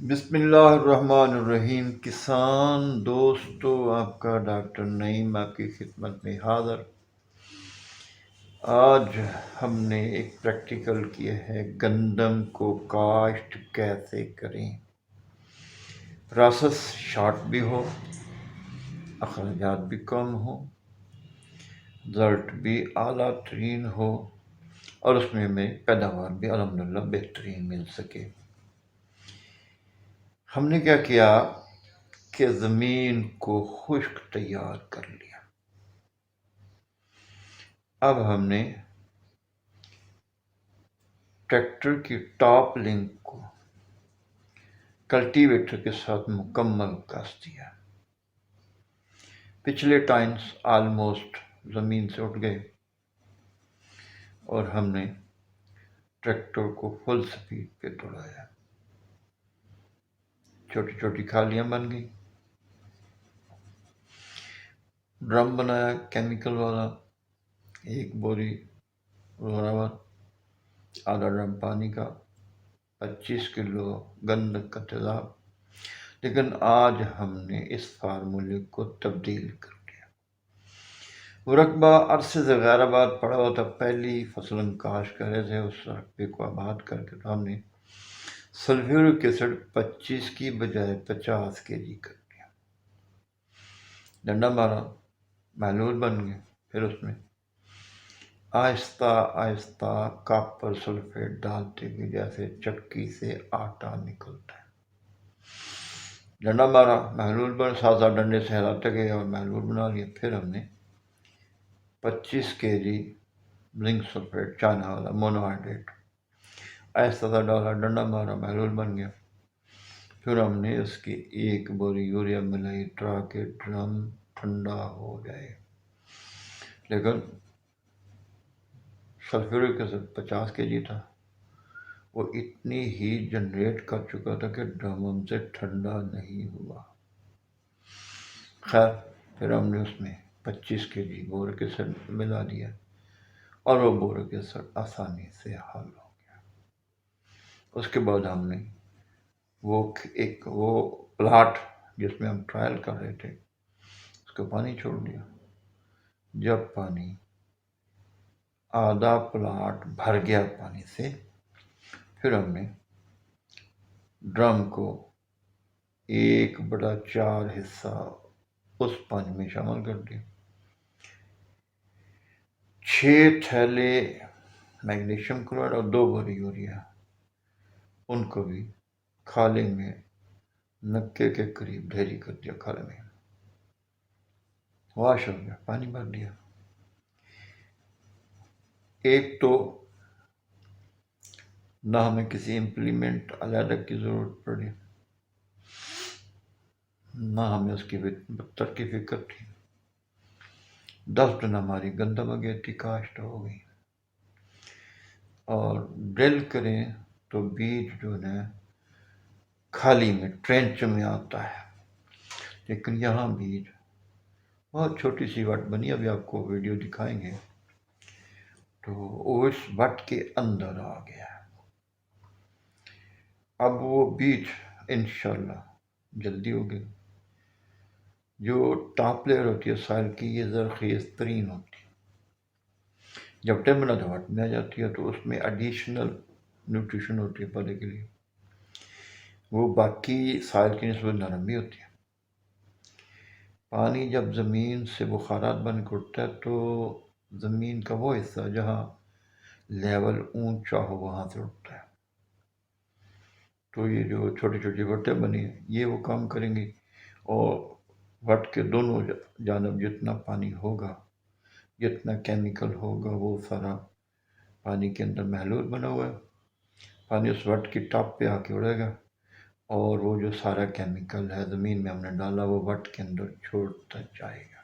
بسم اللہ الرحمن الرحیم۔ کسان دوستو، آپ کا ڈاکٹر نعیم آپ کی خدمت میں حاضر۔ آج ہم نے ایک پریکٹیکل کیا ہے، گندم کو کاشت کیسے کریں، پروسیس شارٹ بھی ہو، اخراجات بھی کم ہو، رزلٹ بھی اعلیٰ ترین ہو، اور اس میں ہمیں پیداوار بھی الحمدللہ بہترین مل سکے۔ ہم نے کیا کیا کہ زمین کو خشک تیار کر لیا۔ اب ہم نے ٹریکٹر کی ٹاپ لنک کو کلٹیویٹر کے ساتھ مکمل کس دیا۔ پچھلے ٹائمز آلموسٹ زمین سے اٹھ گئے اور ہم نے ٹریکٹر کو فل سپیڈ پہ دوڑایا۔ چھوٹی چھوٹی کھالیاں بن گئی، ڈرم بنایا کیمیکل والا، ایک بوری زوراور، آدھا ڈرم پانی کا، 25 کلو گندم کا تیزاب۔ لیکن آج ہم نے اس فارمولے کو تبدیل کر دیا۔ وہ رقبہ عرصے سے غیر آباد پڑا ہوا تھا، پہلی فصل ہم کاشت کر رہے تھے، اس رقبے کو آباد کر کے تو ہم نے سلفیورک ایسڈ 25 کی بجائے 50 kg کر دیا۔ ڈنڈا مارا، محلول بن گئے، پھر اس میں آہستہ آہستہ کاپر سلفیٹ ڈالتے گئے جیسے چکی سے آٹا نکلتا ہے۔ ڈنڈا مارا، محلول بن، ساتھ ساتھ ڈنڈے سے ہلاتے گئے اور محلول بنا لیا۔ پھر ہم نے 25 kg زنک سلفیٹ چائنا والا مونوہائیڈریٹ آہستہ سا ڈالا، ڈنڈا مارا، محلول بن گیا۔ پھر ہم نے اس کی ایک بوری یوریا ملائی تاکہ ڈرم ٹھنڈا ہو جائے، لیکن سلفیورک ایسڈ 50 kg تھا، وہ اتنی ہیٹ جنریٹ کر چکا تھا کہ ڈرم ہم سے ٹھنڈا نہیں ہوا۔ خیر، پھر ہم نے اس میں 25 kg بورک ایسڈ ملا دیا اور وہ بورک ایسڈ آسانی سے حل ہو گیا۔ اس کے بعد ہم نے وہ پلاٹ جس میں ہم ٹرائل کر رہے تھے اس کو پانی چھوڑ دیا۔ جب پانی آدھا پلاٹ بھر گیا پانی سے، پھر ہم نے ڈرم کو 1/4 حصہ اس پانی میں شامل کر دیا۔ 6 تھیلے میگنیشیم کلورائڈ اور 2 بوری یوریا، ان کو بھی کھالے میں نکے کے قریب ڈھیری کر دیا، کھالے میں واش ہو گیا، پانی بھر دیا۔ ایک تو نہ ہمیں کسی امپلیمنٹ علیحدہ کی ضرورت پڑی، نہ ہمیں اس کی بتر کی فکر تھی۔ 10 دن ہماری گندم اگیتی کاشت ہو گئی، اور ڈرل کریں تو بیج جو ہے کھالی میں ٹرینچ میں آتا ہے، لیکن یہاں بیج بہت چھوٹی سی وٹ بنی، ابھی آپ کو ویڈیو دکھائیں گے، تو وہ اس وٹ کے اندر آ گیا۔ اب وہ بیج انشاءاللہ جلدی ہوگی۔ جو ٹاپ لیئر ہوتی ہے سائل کی، یہ زرخیز ترین ہوتی ہے، جب ٹیمپرا وٹ میں آ جاتی ہے تو اس میں ایڈیشنل نیوٹریشن ہوتی ہے پودے کے لیے، وہ باقی سائل کی نسبت نرم بھی ہوتی ہے۔ پانی جب زمین سے بخارات بن کے اٹھتا ہے تو زمین کا وہ حصہ جہاں لیول اونچا ہو وہاں سے اٹھتا ہے، تو یہ جو چھوٹی چھوٹی وٹیں بنی ہیں یہ وہ کام کریں گی، اور وٹ کے دونوں جانب جتنا پانی ہوگا، جتنا کیمیکل ہوگا، وہ سارا پانی کے اندر محلول بنا ہوا ہے، پانی اس وٹ کی ٹاپ پہ آ کے اڑے گا، اور وہ جو سارا کیمیکل ہے زمین میں ہم نے ڈالا وہ وٹ کے اندر چھوڑتا جائے گا۔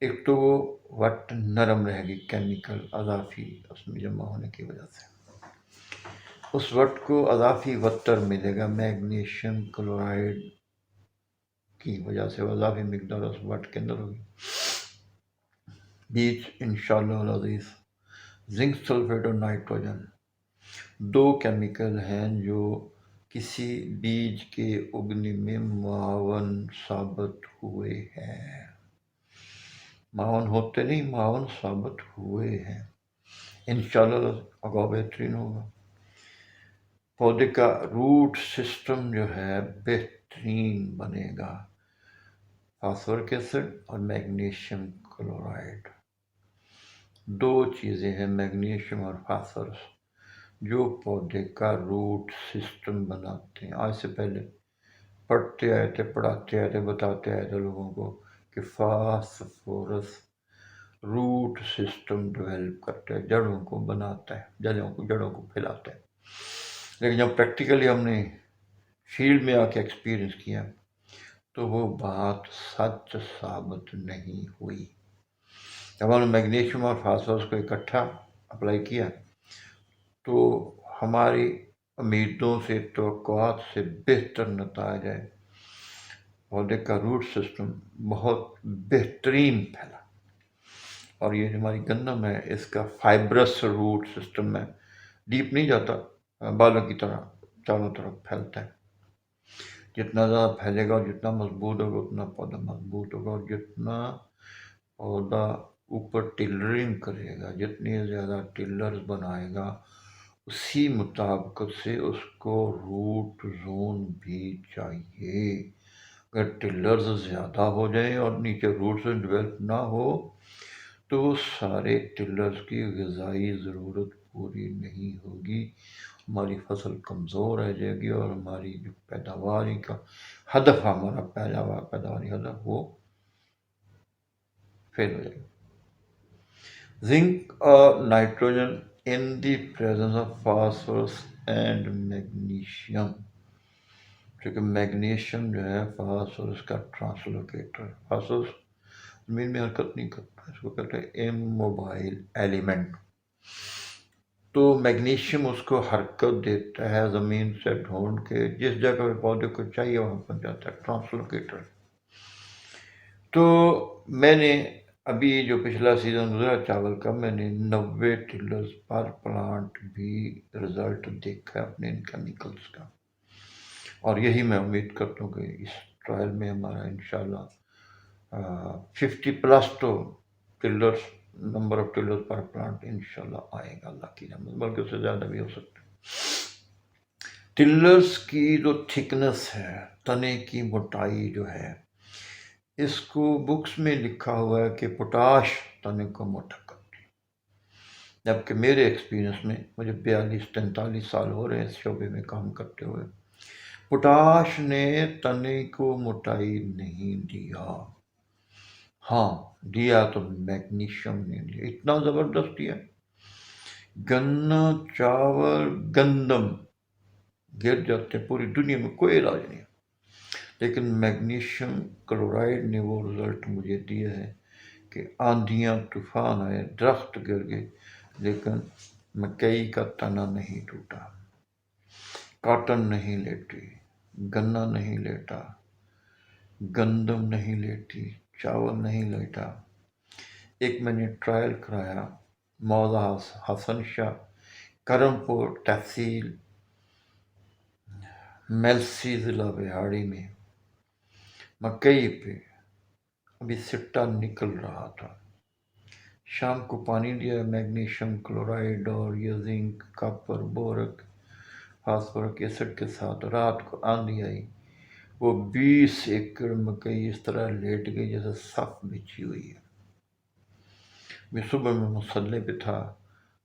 ایک تو وہ وٹ نرم رہے گی کیمیکل اضافی اس میں جمع ہونے کی وجہ سے، اس وٹ کو اضافی وتر ملے گا میگنیشیم کلورائڈ کی وجہ سے، وہ اضافی مقدار اس وٹ کے اندر ہوگی۔ بیج انشاءاللہ العزیز زنک سلفیٹ اور نائٹروجن 2 کیمیکل ہیں جو کسی بیج کے اگنے میں معاون ثابت ہوئے ہیں. معاون ہوتے نہیں، معاون ثابت ہوئے ہیں. انشاءاللہ آگاہ بہترین ہوگا. پودے کا روٹ سسٹم جو ہے بہترین بنے گا. فاسفورک ایسڈ اور میگنیشیم کلورائڈ، دو چیزیں ہیں میگنیشیم اور فاسفورس جو پودے کا روٹ سسٹم بناتے ہیں. آج سے پہلے پڑھتے آئے تھے، پڑھاتے آئے تھے، بتاتے آئے تھے لوگوں کو کہ فاسفورس روٹ سسٹم ڈیولپ کرتا ہے، جڑوں کو بناتا ہے، جڑوں کو پھیلاتا ہے. لیکن جب پریکٹیکلی ہم نے فیلڈ میں آ کے ایکسپیرئنس کیا تو وہ بات سچ ثابت نہیں ہوئی. جب ہم نے میگنیشیم اور فاسفورس کو اکٹھا اپلائی کیا تو ہماری امیدوں سے، توقعات سے بہتر نتائج آئے. پودے کا روٹ سسٹم بہت بہترین پھیلا، اور یہ جو ہماری گندم ہے اس کا فائبرس روٹ سسٹم ہے، ڈیپ نہیں جاتا، بالوں کی طرح چاروں طرف پھیلتا ہے. جتنا زیادہ پھیلے گا اور جتنا مضبوط ہوگا اتنا پودا مضبوط ہوگا، اور جتنا پودا اوپر ٹلرنگ کرے گا، جتنی زیادہ ٹلرز بنائے گا، اسی مطابقت سے اس کو روٹ زون بھی چاہیے. اگر ٹلرز زیادہ ہو جائیں اور نیچے روٹ زون ڈیولپ نہ ہو تو سارے ٹلرز کی غذائی ضرورت پوری نہیں ہوگی، ہماری فصل کمزور رہ جائے گی، اور ہماری جو پیداواری کا ہدف، ہمارا پیداواری ہدف، وہ فیل ہو جائے گا. زنک اور nitrogen in the presence of phosphorus and magnesium. کیونکہ میگنیشیم جو ہے فاسفورس کا ٹرانسلوکیٹر. فاسفورس زمین میں حرکت نہیں کرتا، اس کو کہتے ہیں اموبائل ایلیمنٹ. تو میگنیشیم اس کو حرکت دیتا ہے، زمین سے ڈھونڈ کے جس جگہ پہ پودے کو چاہیے وہاں پہنچ جاتا ہے، ٹرانسلوکیٹر. تو میں نے ابھی جو پچھلا سیزن گزرا چاول کا، میں نے 90 ٹلرز پر پلانٹ بھی رزلٹ دیکھا اپنے ان کیمیکلز کا، اور یہی میں امید کرتا ہوں کہ اس ٹرائل میں ہمارا انشاءاللہ 50+ تو ٹلرز، نمبر آف ٹلرز پر پلانٹ انشاءاللہ آئے گا، اللہ کی رحمت، بلکہ اس سے زیادہ بھی ہو سکتا ہے. ٹلرز کی جو تھکنس ہے، تنے کی موٹائی جو ہے، اس کو بکس میں لکھا ہوا ہے کہ پوٹاش تنے کو موٹا کرتی ہے، جبکہ میرے ایکسپیرینس میں، مجھے 42-43 سال ہو رہے ہیں اس شعبے میں کام کرتے ہوئے، پوٹاش نے تنے کو موٹائی نہیں دیا. ہاں دیا تو میگنیشیم نے دیا، اتنا زبردست دیا. گنا، چاول، گندم گر جاتے ہیں، پوری دنیا میں کوئی علاج نہیں، لیکن میگنیشیم کلورائڈ نے وہ رزلٹ مجھے دیا ہے کہ آندھیاں طوفان آئے، درخت گر گئے، لیکن مکئی کا تنا نہیں ٹوٹا، کاٹن نہیں لیٹی، گنا نہیں لیٹا، گندم نہیں لیٹی، چاول نہیں لیٹا. ایک میں نے ٹرائل کرایا موضع حسن شاہ، کرم پور تحصیل میلسی ضلع بہاڑی میں، مکئی پہ ابھی سٹا نکل رہا تھا. شام کو پانی دیا میگنیشیم کلورائڈ اور یہ زنک، کاپر، بورک، فاسفورک ایسڈ کے ساتھ. رات کو آندھی آئی، وہ 20 ایکڑ مکئی اس طرح لیٹ گئی جیسے صف بچھی ہوئی ہے. میں صبح میں مسلح پہ تھا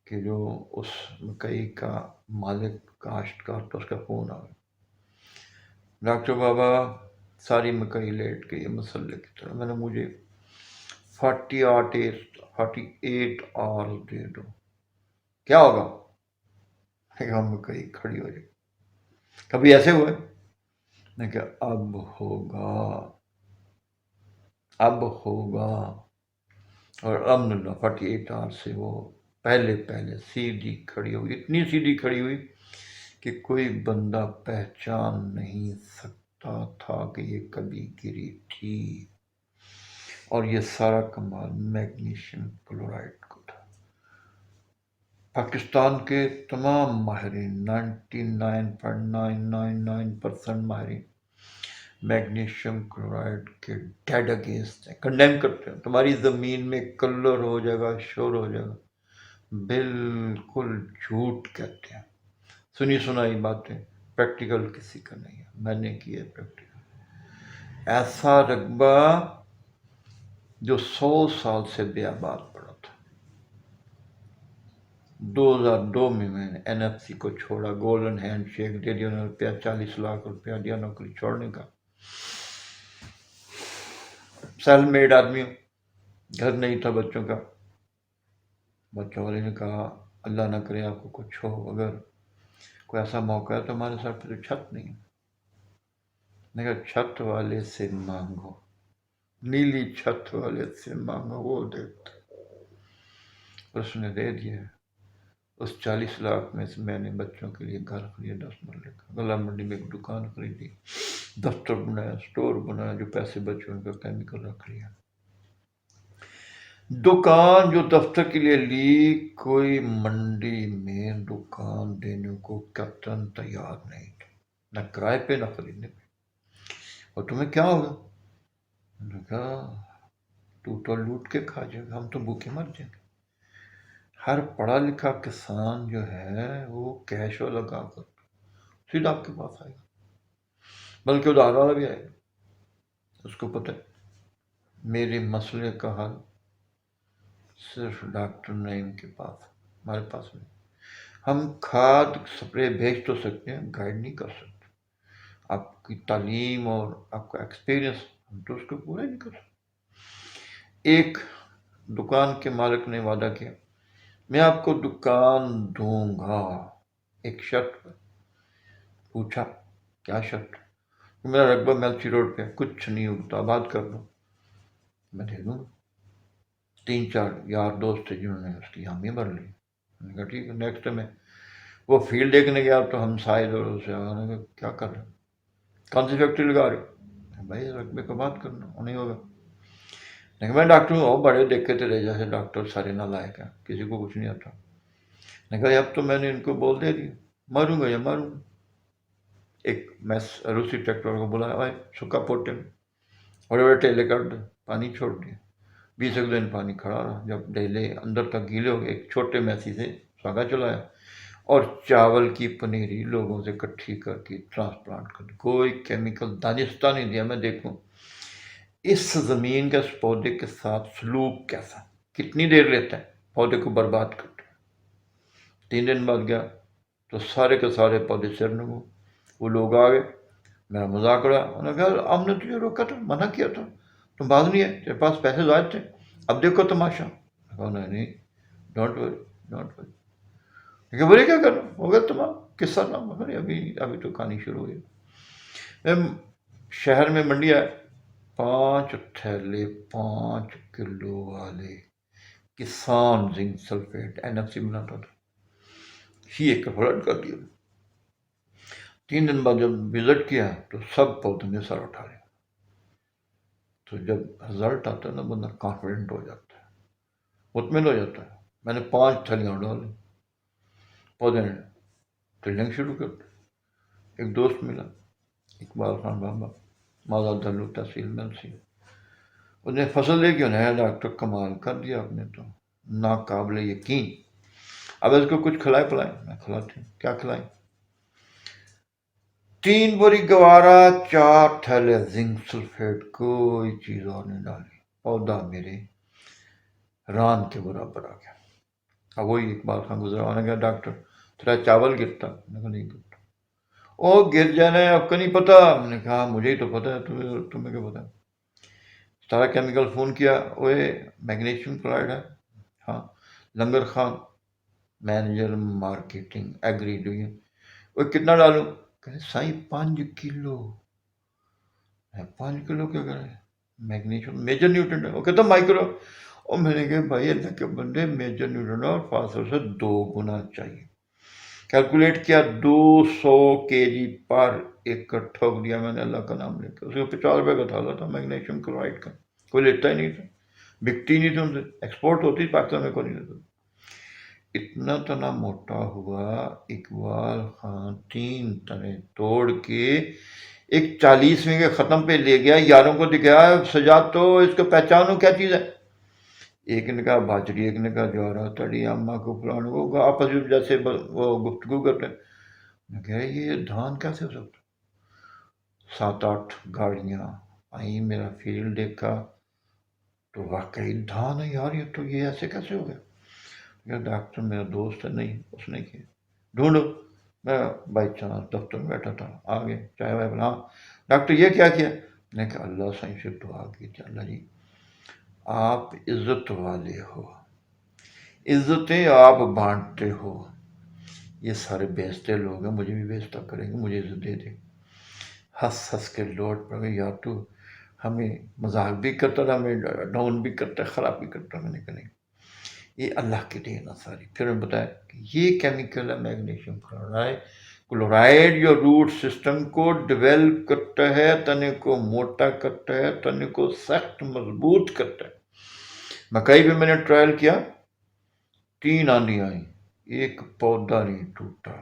کہ جو اس مکئی کا مالک کاشتکار تھا، اس کا فون آ گیا، ڈاکٹر بابا ساری مکئی لیٹ گئی مسلح کی طرح. میں نے مجھے 48 آورز دے دو، کیا ہوگا؟ مکئی کھڑی ہو جائے. کبھی ایسے ہوئے؟ میں کہ اب ہوگا، اب ہوگا. اور الحمدللہ 48 آورز سے وہ پہلے سیدھی کھڑی ہوئی، اتنی سیدھی کھڑی ہوئی کہ کوئی بندہ پہچان نہیں سکتا تھا کہ یہ کبھی گری تھی. اور یہ سارا کمال میگنیشیم کلورائڈ کو تھا. پاکستان کے تمام ماہرین 99.999% ماہرین میگنیشیم کلورائڈ کے ڈیڈ اگینسٹ ہیں، کنڈیم کرتے ہیں. تمہاری زمین میں کلر ہو جائے گا، شور ہو جائے گا، بالکل جھوٹ کہتے ہیں. سنی سنائی باتیں، پریکٹیکل کسی کا نہیں ہے. میں نے کی ہے پریکٹیکل. ایسا رقبہ جو 100 سال سے بے آباد پڑا تھا. 2002 میں نے این ایف سی کو چھوڑا، گولڈن ہینڈ شیک دے دیا، انہوں نے روپیہ 40 لاکھ روپیہ دیا نوکری چھوڑنے کا. سیلف میڈ آدمی ہوں، گھر نہیں تھا بچوں کا. بچوں والے نے کہا اللہ نہ کرے آپ کو کچھ ہو، اگر کوئی ایسا موقع ہے تو ہمارے ساتھ تو چھت نہیں ہے. میں کہا چھت والے سے مانگو، نیلی چھت والے سے مانگو، وہ دیتا. اس نے دے دیا. اس 40 لاکھ میں سے میں نے بچوں کے لیے گھر خریدا، 10 مرلے کا، غلہ منڈی میں ایک دکان خریدی، دفتر بنایا، سٹور بنایا، جو پیسے بچے ان کا کیمیکل رکھ لیا. دکان جو دفتر کے لیے لی، کوئی منڈی میں دکان دینے کو کیپٹن تیار نہیں تھا، نہ کرائے پہ نہ خریدنے پہ. اور تمہیں کیا ہوگا؟ میں نے کہا تو لوٹ کے کھا جائے گا، ہم تو بھوکے مر جائیں گے. ہر پڑھا لکھا کسان جو ہے وہ کیش لگا کر سیدھا آپ کے پاس آئے گا، بلکہ ادھار والا بھی آئے گا. اس کو پتہ ہے میرے مسئلے کا حل صرف ڈاکٹر نعیم کے پاس، ہمارے پاس نہیں. ہم کھاد سپرے بھیج تو سکتے ہیں، گائیڈ نہیں کر سکتے. آپ کی تعلیم اور آپ کا ایکسپیرئنس ہم تو اس کو پورا نہیں کر سکتے. ایک دکان کے مالک نے وعدہ کیا میں آپ کو دکان دوں گا ایک شرط پر. پوچھا کیا شرط؟ میرا رقبہ میلچی روڈ پہ کچھ نہیں اگتا، آباد کر دو. میں دے دوں گا. 3-4 یار دوست تھے جنہوں نے اس کی حامی بھر لی. میں نے کہا ٹھیک ہے. نیکسٹ میں وہ فیلڈ دیکھنے گیا تو ہم سائے دوروں سے آنے کا کیا کر رہے، کون سی فیکٹری لگا رہے؟ بھائی رقبے کو بات کرنا نہیں ہوگا. لیکن میں ڈاکٹر ہوں، بڑے دیکھے تیرے جیسے ڈاکٹر سارے نہ لائق ہیں، کسی کو کچھ نہیں آتا. نے کہا اب تو میں نے ان کو بول دے دیا، ماروں گا یا ماروں گا. ایک میں روسی ٹریکٹر کو بلایا، بھائی سکا پوٹے میں بڑے بڑے ٹیلے کر دے، پانی چھوڑ دیا. 20 دن پانی کھڑا رہا. جب ڈیلے اندر تک گیلے ہو گئے، ایک چھوٹے میسی سے ساگا چلایا اور چاول کی پنیری لوگوں سے کٹھی کر کے ٹرانسپلانٹ کر دی. کوئی کیمیکل دانستہ نہیں دیا. میں دیکھوں اس زمین کا اس پودے کے ساتھ سلوک کیسا، کتنی دیر لیتا ہے پودے کو برباد کرتے. 3 دن بعد گیا تو سارے کے سارے پودے سرنگو. وہ لوگ آ گئے، میرا مذاق اڑا. انہوں نے کہا ہم نے تجھے روکا تھا، منع کیا تھا، تم باز نہیں ہے، تیرے پاس پیسے زائد تھے، اب دیکھو تماشا. کہا نہیں ڈونٹ وری ڈونٹ وری. کہ بولے کیا کرنا ہو گیا تمہارا قصہ نہ ابھی تو کہانی شروع ہوئی. میں شہر میں منڈی آیا، 5 تھیلے 5 کلو والے کسان zinc sulphate N F C بناتا تھا، ایک فلڈ کر دیا. 3 دن بعد جب وزٹ کیا تو سب پودوں نے سر اٹھا لیا. تو جب رزلٹ آتا ہے نا بندہ کانفیڈنٹ ہو جاتا ہے، مطمئن ہو جاتا ہے. میں نے 5 تھیلیاں ڈالی، پودے نے ٹریننگ شروع کر دی. ایک دوست ملا اقبال خان بابا، مادا دلو تحصیل میں سی. اس نے فصل لے کے انہیں ڈاکٹر کمال کر دیا آپ نے تو، ناقابل یقین. اب اس کو کچھ کھلائے پلائیں، میں کھلاتی ہوں. کیا کھلائیں؟ 3 بوری گوارا، 4 تھیلے زنک سلفیٹ، کوئی چیز اور نہیں ڈالی. پودا میرے ران کے برابر آ گیا. اب وہی اقبال خان گزرا، انہوں نے کہا ڈاکٹر تیرا چاول گرتا؟ میں نے کہا نہیں گرتا. او گر جانا ہے، آپ کو نہیں پتا. میں نے کہا مجھے ہی تو پتا ہے، تمہیں کیا پتا؟ سارا کیمیکل فون کیا، اوے میگنیشیم کلورائڈ ہے. ہاں. لنگر خان مینیجر مارکیٹنگ ایگری ڈوئنگ. وہ کتنا ڈالوں؟ کہ سائیں 5 کلو. 5 کلو کیا کریں؟ میگنیشیم میجر نیوٹرنٹ ہے. وہ کہتا مائکرو. اور میں نے کہا بھائی اللہ کے بندے، میجر نیوٹرنٹ اور فاسفورس سے 2 گنا چاہیے. کیلکولیٹ کیا، 200 kg پر ایکڑ ٹھوک دیا میں نے اللہ کا نام لے کے. اس کو 50 روپے کا تھا تھا میگنیشیم کلورائڈ کا. کوئی لیتا ہی نہیں تھا، بکتی نہیں تھی ان سے، ایکسپورٹ ہوتی پاکستان میں کوئی نہیں لیتا. اتنا تنا موٹا ہوا اقبال خان 3 تنے توڑ کے ایک 40ویں کے ختم پہ لے گیا، یاروں کو دکھایا سجاد تو اس کو پہچانو کیا چیز ہے. ایک نے کہا باجری، ایک نے کہا جوارا تڑی اماں کو فلانے کو آپس میں جیسے وہ گفتگو کرتے ہیں. میں کہا یہ دھان کیسے ہو سکتا؟ 7-8 گاڑیاں آئیں، میرا فیلڈ دیکھا تو واقعی دھان ہے یار، یہ ایسے کیسے ہو گیا؟ ڈاکٹر میرا دوست ہے، نہیں اس نے کیا ڈھونڈو. میں بائی چانس دفتر میں بیٹھا تھا، آگے چائے وائے بنا. ڈاکٹر یہ کیا کیا؟ میں کہا اللہ سائیں سے دعا کی تھی، اللہ جی آپ عزت والے ہو، عزتیں آپ بانٹتے ہو، یہ سارے بیچتے لوگ ہیں، مجھے بھی بیچتا کریں گے، مجھے عزت دے دے. ہنس ہنس کے لوٹ پڑ گئے، یا تو ہمیں مذاق بھی کرتا تھا، ہمیں ڈاؤن بھی کرتا، خراب بھی کرتا. میں نے کہا نہیں، یہ اللہ کی دین ہے ساری. پھر میں بتایا کہ یہ کیمیکل ہے میگنیشیم کلورائڈ. کلورائڈ جو روٹ سسٹم کو ڈیولپ کرتا ہے، تنے کو موٹا کرتا ہے، تنے کو سخت مضبوط کرتا ہے. مکئی پہ میں نے ٹرائل کیا، 3 آندھی آئیں، ایک پودا نہیں ٹوٹا.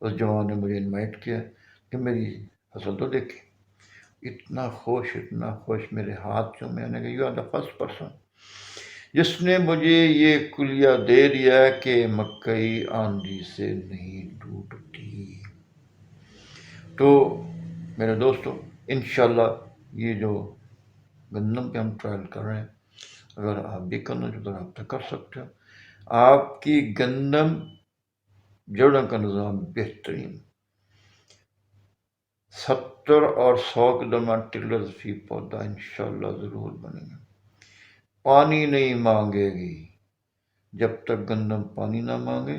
اس جوان نے مجھے انوائٹ کیا کہ میری فصل تو دیکھی. اتنا خوش میرے ہاتھ جو میں نے کہا you are the first person جس نے مجھے یہ کلیہ دے دیا کہ مکئی آندھی سے نہیں ٹوٹتی. تو میرے دوستو انشاءاللہ یہ جو گندم پہ ہم ٹرائل کر رہے ہیں، اگر آپ بھی کرنا چاہتے ہیں آپ تو کر سکتے ہو. آپ کی گندم جڑوں کا نظام بہترین 70 اور 100 کے درمیان ٹلرز فی پودا انشاءاللہ ضرور بنے گا. پانی نہیں مانگے گی، جب تک گندم پانی نہ مانگے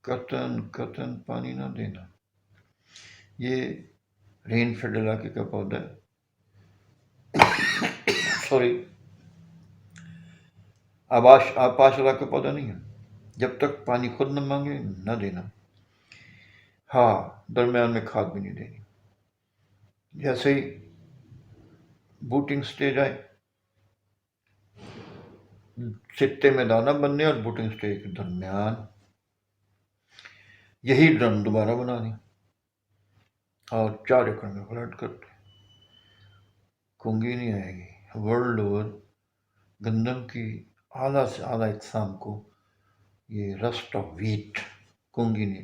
قطن پانی نہ دینا. یہ رین فیڈ علاقے کا پودا ہے، سوری آپاش علاقے کا پودا نہیں ہے. جب تک پانی خود نہ مانگے نہ دینا. ہاں درمیان میں کھاد بھی نہیں دینی. جیسے ہی بوٹنگ سٹیج آئے، سٹے میں دانہ بننے اور بوٹنگ سٹیج کے درمیان یہی ڈرم دوبارہ بنا دیں اور 4 ایکڑ میں فلٹ کرتے. کنگھی نہیں آئے گی. ورلڈ اوور گندم کی اعلیٰ سے اعلیٰ اقسام کو یہ رسٹ آف ویٹ کنگھی نے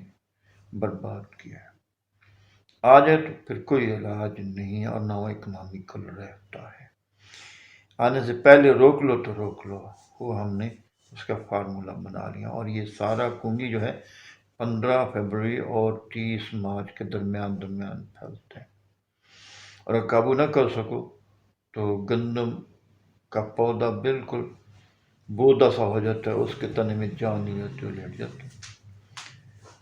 برباد کیا ہے. آ جائے تو پھر کوئی علاج نہیں اور نہ وہ اکنامیکل رہتا ہے. آنے سے پہلے روک لو تو روک لو، وہ ہم نے اس کا فارمولا بنا لیا. اور یہ سارا کنگھی جو ہے 15 فروری اور 30 مارچ کے درمیان پھیلتا ہے. اور اگر قابو نہ کر سکو تو گندم کا پودا بالکل بودا سا ہو جاتا ہے، اس کے تنے میں جان نہیں ہوتی، وہ لیٹ جاتا ہے.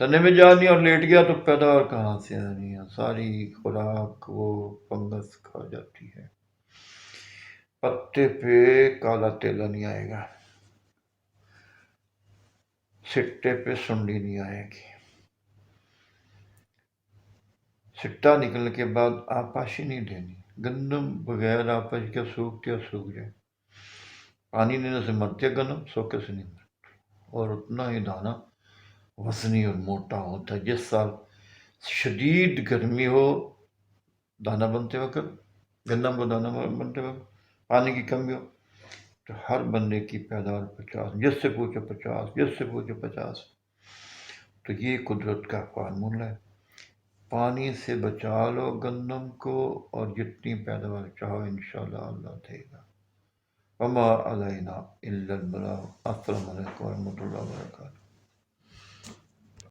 تنے میں جان نہیں اور لیٹ گیا تو پیداوار کہاں سے آنی ہے؟ ساری خوراک وہ فنگس کھا جاتی ہے. پتے پہ کالا تیلا نہیں آئے گا، سٹے پہ سنڈی نہیں آئے گی. سٹا نکلنے کے بعد آپاشی نہیں دینی. گندم بغیر آپاش کے سوکھ جائے. پانی دینے سے مرتے گندم، سوکھے سے نہیں مرتے. اور اتنا ہی دانہ وزنی اور موٹا ہوتا ہے. جس سال شدید گرمی ہو دانہ بنتے وقت، گندم کو دانہ بنتے وقت پانی کی کمی ہو تو ہر بندے کی پیداوار 50، جس سے پوچھو 50، جس سے پوچھو 50. تو یہ قدرت کا فارمولہ ہے. پانی سے بچا لو گندم کو اور جتنی پیداوار چاہو انشاءاللہ اللہ دے گا. وما علینا الا البلاغ. السلام علیکم ورحمۃ اللہ وبرکاتہ.